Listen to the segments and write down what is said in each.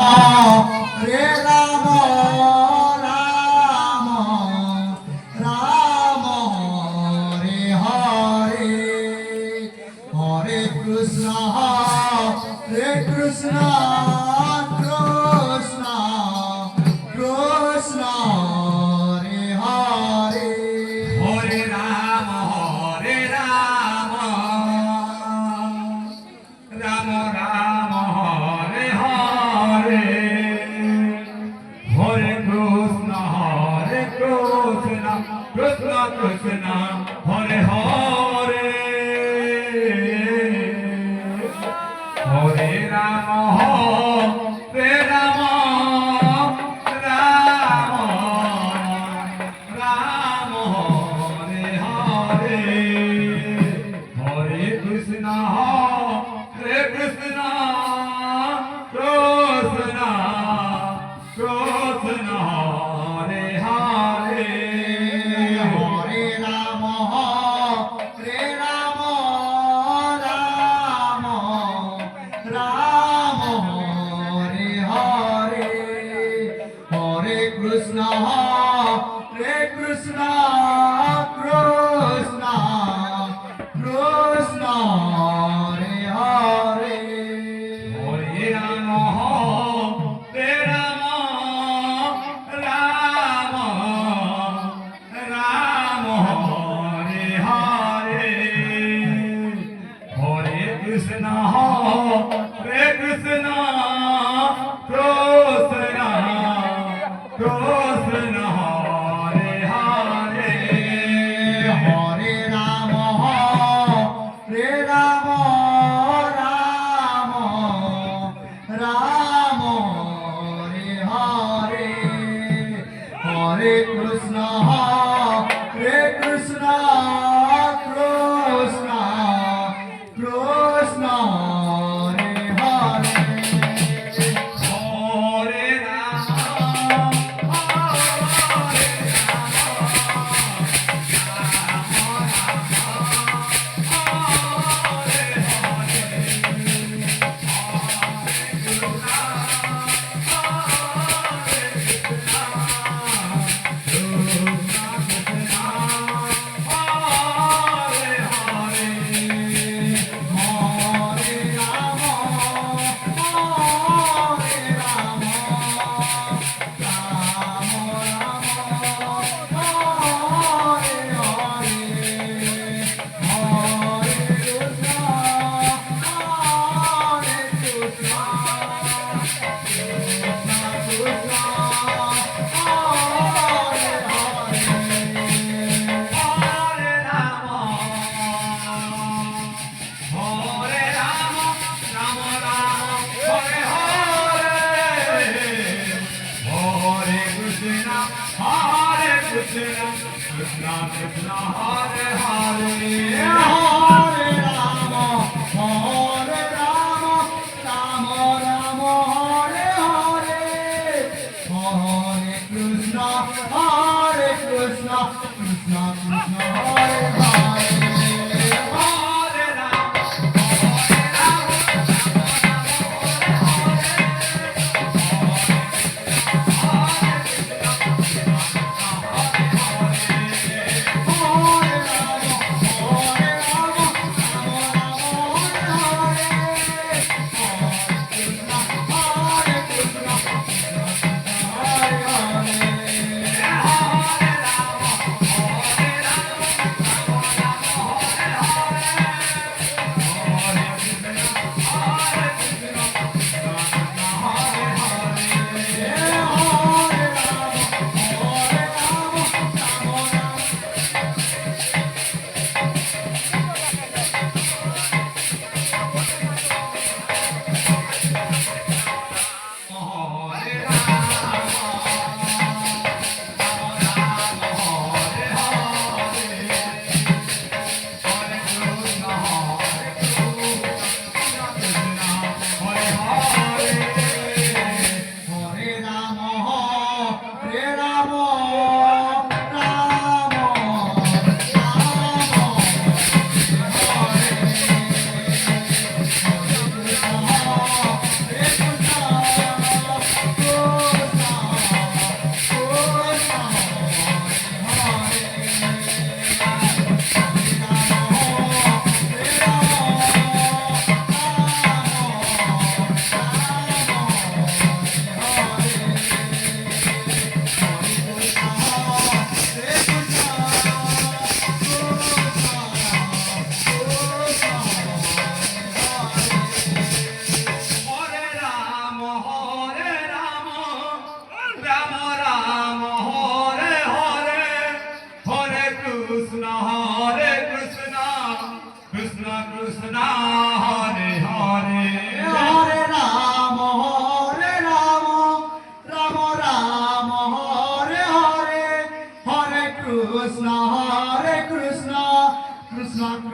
Hare Rama, Rama, Rama, Hare Hare, Hare Krishna, Hare Krishna, Krishna, Krishna, Hare Hare, Hare Rama, Rama Rama, Hare Hare, Hare Krishna, Krishna Krishna, Hare Hare, Hare Rama, Hare Rama, Rama Rama, Hare Hare, Hare Krishna, Krishna Krishna, Krishna, Hare Hare, Hare Rama, Hare Rama, Rama, Rama, Hare Hare, Hare Krishna, Krishna, Krishna, Krishna, Hare Hare. Hare Rama, Hare Rama, Rama Rama, Hare Hare, Hare Krishna, Krishna, Krishna, Krishna, Hare Hare, Hare Rama, Hare Rama, Rama, Rama, Hare Hare, Hare Krishna, Krishna, Krishna, Krishna, Hare Hare. Hare Rama, Krishna, Krishna, Hare Hare, Hare Rama, Hare Rama, Rama Rama, Hare Hare, Hare Krishna, Krishna Krishna, Hare Hare. Hare Rama, Hare Rama, Hare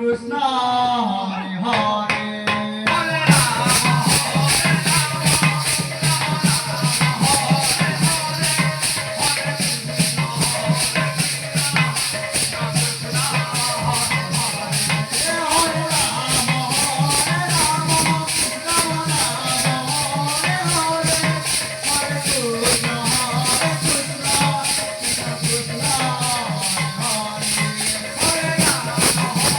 Krishna Hare Hare Hare Ram Hare Ram Hare Ram Hare Krishna Hare Krishna Hare Hare Hare Ram Hare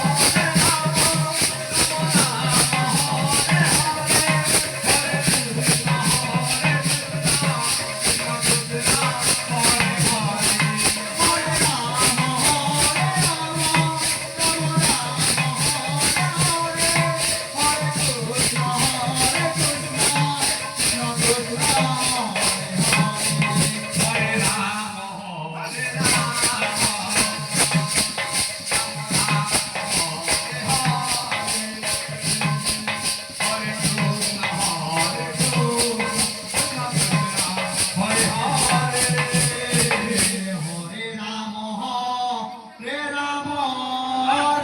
Ram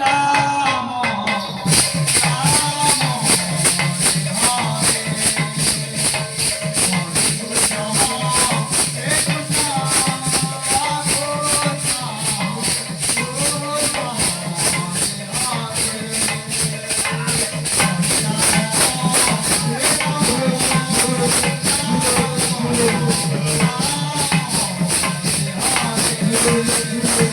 Ram Hare